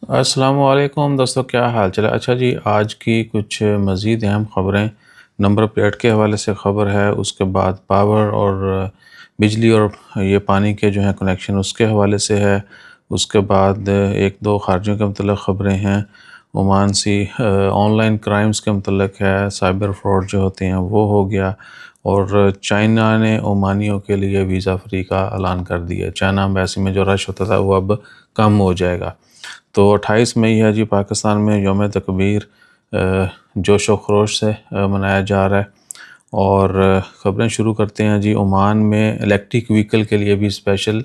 अस्सलामुअलैकुम दोस्तों, क्या हाल चाल है। अच्छा जी, आज की कुछ मज़ीद अहम ख़बरें। नंबर प्लेट के हवाले से ख़बर है, उसके बाद पावर और बिजली और ये पानी के जो है कनेक्शन उसके हवाले से है। उसके बाद एक दो ख़ारजियों के मतलब ख़बरें हैं। ओमान सी ऑनलाइन क्राइम्स के मतलब है, साइबर फ्रॉड जो होते हैं वो हो गया। और चाइना ने ओमानियों के लिए वीज़ा फ्री का ऐलान कर दिया। चाइना एम्बेसी में जो रश होता था वो अब कम हो जाएगा। तो 28 मई है जी, पाकिस्तान में यौम तकबीर जोश व खरोश से मनाया जा रहा है। और ख़बरें शुरू करते हैं जी। ओमान में इलेक्ट्रिक व्हीकल के लिए भी स्पेशल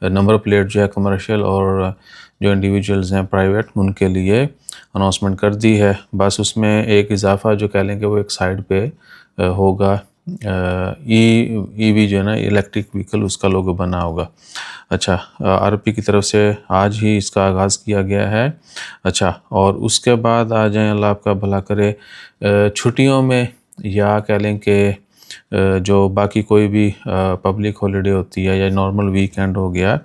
नंबर प्लेट जो है कमर्शियल और जो इंडिविजुअल्स हैं प्राइवेट उनके लिए अनाउंसमेंट कर दी है। बस उसमें एक इजाफ़ा जो कह लेंगे वो एक साइड पे होगा। ईवी जो है ना, इलेक्ट्रिक व्हीकल, उसका लोगो बना होगा। अच्छा, आरपी की तरफ से आज ही इसका आगाज़ किया गया है। अच्छा, और उसके बाद आ जाएँ, अल्लाह आपका भला करे, छुट्टियों में या कह लें कि जो बाकी कोई भी पब्लिक हॉलिडे होती है या नॉर्मल वीकेंड हो गया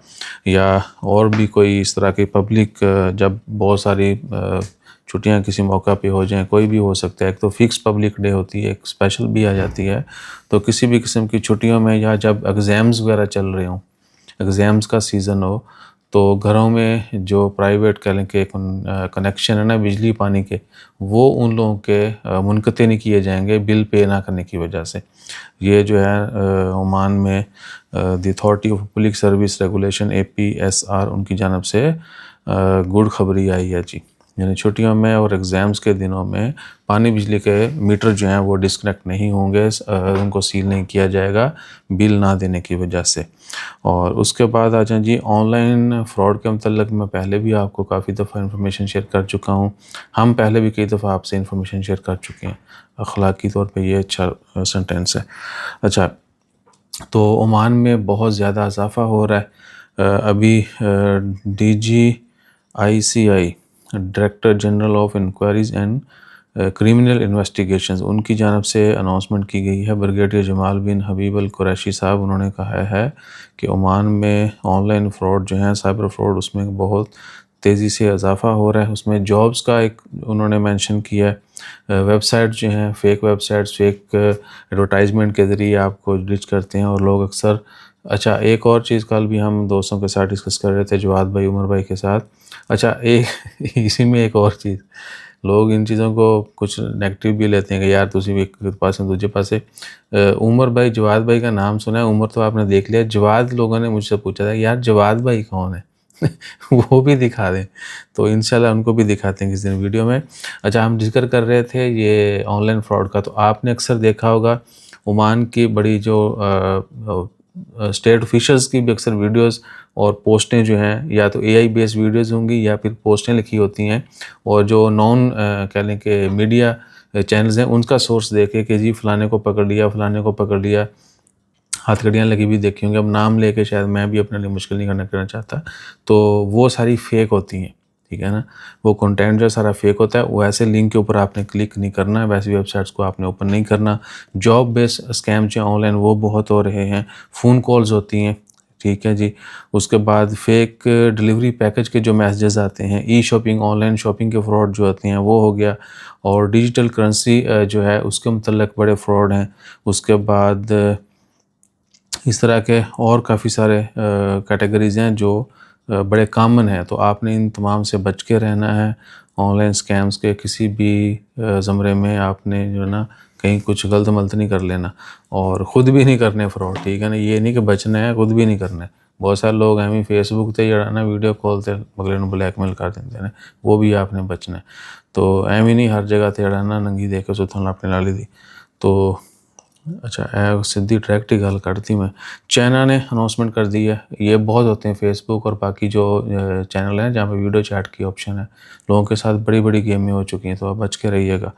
या और भी कोई इस तरह की पब्लिक जब बहुत सारी छुट्टियां किसी मौका पे हो जाएं, कोई भी हो सकता है। एक तो फिक्स पब्लिक डे होती है, एक स्पेशल भी आ जाती है। तो किसी भी किस्म की छुट्टियों में या जब एग्ज़ाम्स वगैरह चल रहे हों, एग्ज़ाम्स का सीज़न हो, तो घरों में जो प्राइवेट कह लें कि कनेक्शन है ना बिजली पानी के, वो उन लोगों के मुनक़ते नहीं किए जाएंगे बिल पे ना करने की वजह से। ये जो है ओमान में the authority of public service regulation APSR उनकी जानब से गुड खबरी आई है जी। यानी छुट्टियों में और एग्ज़ाम्स के दिनों में पानी बिजली के मीटर जो हैं वो डिस्कनेक्ट नहीं होंगे, उनको सील नहीं किया जाएगा बिल ना देने की वजह से। और उसके बाद आ जाएँ जी, ऑनलाइन फ्रॉड के मतलब मैं पहले भी आपको काफ़ी दफ़ा इन्फॉर्मेशन शेयर कर चुका हूँ। हम पहले भी कई दफ़ा आपसे इन्फॉर्मेशन शेयर कर चुके हैं। अखलाकी तौर पे ये अच्छा सेंटेंस है। अच्छा, तो ओमान में बहुत ज़्यादा इजाफ़ा हो रहा है। अभी DGICI, director general of enquiries and criminal investigations, उनकी जानब से अनाउंसमेंट की गई है। ब्रिगेडियर जमाल बिन हबीब अल कुरैशी साहब, उन्होंने कहा है कि ओमान में ऑनलाइन फ्रॉड जो है, साइबर फ्रॉड, उसमें बहुत तेज़ी से इजाफ़ा हो रहा है। उसमें जॉब्स का एक उन्होंने मेंशन किया है। वेबसाइट जो हैं, फ़ेक वेबसाइट्स, फ़ेक एडवर्टाइजमेंट के ज़रिए आपको रीच करते हैं और लोग अक्सर। अच्छा, एक और चीज़ कल भी हम दोस्तों के साथ डिस्कस कर रहे थे, जवाद भाई, उमर भाई के साथ। अच्छा, एक इसी में एक और चीज़, लोग इन चीज़ों को कुछ नेगेटिव भी लेते हैं कि यार तुसी भी एक पासे दूजे पासे। उमर भाई, जवाद भाई का नाम सुना है, उमर तो आपने देख लिया। जवाद लोगों ने मुझसे पूछा था यार जवाद भाई कौन है? वो भी दिखा दें, तो इंशाल्लाह उनको भी दिखाते हैं किसी दिन वीडियो में। अच्छा, हम जिक्र कर रहे थे ये ऑनलाइन फ्रॉड का, तो आपने अक्सर देखा होगा ओमान की बड़ी जो स्टेट ऑफिशियल्स की भी अक्सर वीडियोस और पोस्टें जो हैं, या तो AI बेस्ड वीडियोस होंगी या फिर पोस्टें लिखी होती हैं, और जो नॉन कह लें कि मीडिया चैनल्स हैं उनका सोर्स देके कि जी फ़लाने को पकड़ लिया, फ़लाने को पकड़ लिया। हथकड़ियाँ लगी हुई देखी होंगी। अब नाम लेके शायद मैं भी अपने लिए मुश्किल नहीं करना चाहता। तो वो सारी फ़ेक होती हैं, ठीक है ना? वो कंटेंट जो सारा फ़ेक होता है, वो ऐसे लिंक के ऊपर आपने क्लिक नहीं करना है, वैसी वेबसाइट्स को आपने ओपन नहीं करना। जॉब बेस्ड स्कैम जो ऑनलाइन वो बहुत हो रहे हैं। फ़ोन कॉल्स होती हैं, ठीक है जी। उसके बाद फ़ेक डिलीवरी पैकेज के जो मैसेजेस आते हैं, ई-शॉपिंग, ऑनलाइन शॉपिंग के फ्रॉड जो होते हैं वो हो गया। और डिजिटल करेंसी जो है उसके मतलब बड़े फ्रॉड हैं। उसके बाद इस तरह के और काफ़ी सारे कैटेगरीज़ हैं जो बड़े कॉमन हैं। तो आपने इन तमाम से बच के रहना है। ऑनलाइन स्कैम्स के किसी भी ज़मरे में आपने जो है ना कहीं कुछ गलत मलत नहीं कर लेना, और ख़ुद भी नहीं करने फ्रॉड, ठीक है ना? ये नहीं कि बचना है, ख़ुद भी नहीं करना है। बहुत सारे लोग एवं फेसबुक ते जड़ा ना वीडियो कॉल ते अगले नूं ब्लैकमेल कर देंदे ने, वो भी आपने बचना है। तो एवं नहीं हर जगह ते जड़ा ना नंगी दे के सुथन लापने लाली दी। तो अच्छा, सीधी डायरेक्ट ही गल करती मैं। चाइना ने अनाउंसमेंट कर दी है। ये बहुत होते हैं फेसबुक और बाकी जो चैनल हैं जहाँ पे वीडियो चैट की ऑप्शन है, लोगों के साथ बड़ी बड़ी गेमें हो चुकी हैं, तो आप बच के रहिएगा।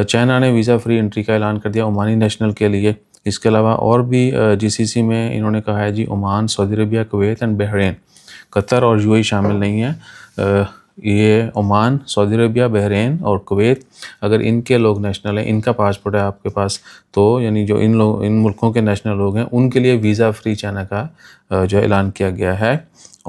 चाइना ने वीज़ा फ्री एंट्री का ऐलान कर दिया ओमानी नेशनल के लिए। इसके अलावा और भी GCC में इन्होंने कहा है जी, Oman, Saudi Arabia, Kuwait and Bahrain, Qatar और UAE शामिल नहीं है। ये ओमान, सऊदी अरबिया, बहरीन और कुवैत, अगर इनके लोग नेशनल हैं, इनका पासपोर्ट है आपके पास, तो यानी जो इन मुल्कों के नेशनल लोग हैं उनके लिए वीज़ा फ्री चाइना का जो ऐलान किया गया है।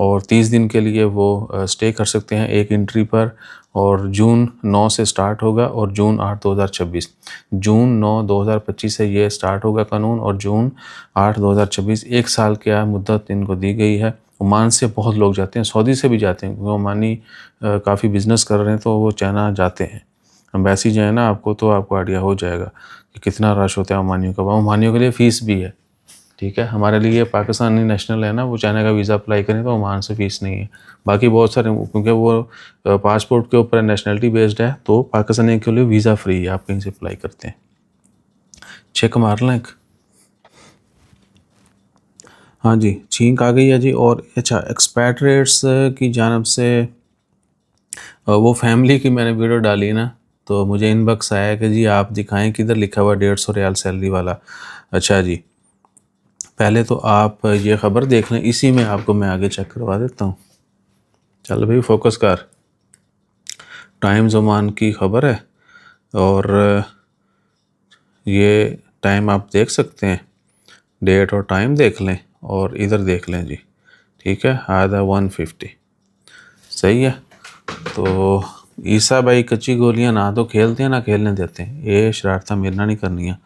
और 30 दिन के लिए वो स्टे कर सकते हैं एक एंट्री पर। और जून 9 से स्टार्ट होगा और जून 8 2026, जून 9 2025 से ये स्टार्ट होगा कानून, और जून 8 2026 1 साल क्या मुद्दत इनको दी गई है। ओमान से बहुत लोग जाते हैं, सऊदी से भी जाते हैं, क्योंकि ओमानी काफ़ी बिजनेस कर रहे हैं तो वो चाइना जाते हैं। एम्बेसी जाए ना आपको तो आपको आइडिया हो जाएगा कि कितना रश होता है ओमानियों का। ओमानियों के लिए फ़ीस भी है, ठीक है। हमारे लिए पाकिस्तानी नेशनल है ना, वो चाइना का वीज़ा अप्लाई करें तो ओमान से फ़ीस नहीं है। बाकी बहुत सारे, क्योंकि वो पासपोर्ट के ऊपर नेशनलिटी बेस्ड है, तो पाकिस्तानी के लिए वीज़ा फ्री है, आप कहीं से अप्लाई करते हैं। चेक मार लें एक। हाँ जी, छींक आ गई है जी। और अच्छा, एक्सपैट्रिएट्स की जानब से वो फैमिली की मैंने वीडियो डाली ना, तो मुझे इनबॉक्स आया कि जी आप दिखाएं किधर लिखा हुआ 150 रियाल सैलरी वाला। अच्छा जी, पहले तो आप ये ख़बर देख लें, इसी में आपको मैं आगे चेक करवा देता हूँ। चल भाई फोकस कर। टाइम्स ओमान की ख़बर है, और ये टाइम आप देख सकते हैं, डेट और टाइम देख लें, और इधर देख लें जी, ठीक है। आधा 150 सही है। तो ईसा भाई कच्ची गोलियां ना तो खेलते हैं ना खेलने देते हैं, ये शरारता मेरे ना नहीं करनी है।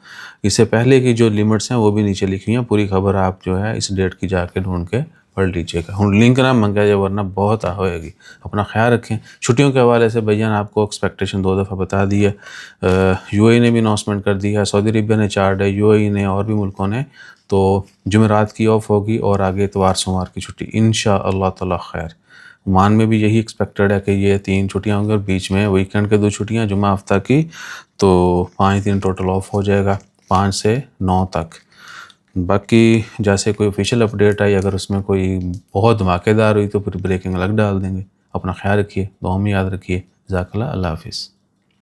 इससे पहले की जो लिमिट्स हैं वो भी नीचे लिखी हैं, पूरी खबर आप जो है इस डेट की जाके ढूंढ के पढ़ लीजिएगा। हूँ लिंक ना मंगा जाए वरना बहुत होएगी। अपना ख्याल रखें। छुट्टियों के हवाले से भैया आपको एक्सपेक्टेशन 2 दफ़ा बता दी है। यूएई ने भी अनाउंसमेंट कर दी है, सऊदी अरबिया ने 4 डे, यूएई ने और भी मुल्कों ने। तो जुमेरात की ऑफ होगी और आगे इतवार सोमवार की छुट्टी इंशाअल्लाह ताला खैर। ओमान में भी यही एक्सपेक्टेड है कि ये 3 छुट्टियाँ होंगी और बीच में वीकेंड के 2 छुट्टियाँ जुम्मा हफ्ता की, तो 5 दिन टोटल ऑफ हो जाएगा 5 से 9 तक। बाकी जैसे कोई ऑफिशियल अपडेट आई, अगर उसमें कोई बहुत धमाकेदार हुई तो फिर ब्रेकिंग अलग डाल देंगे। अपना ख्याल रखिए, दुआ में याद रखिए। जज़ाकल्लाह, अल्लाह हाफिज़।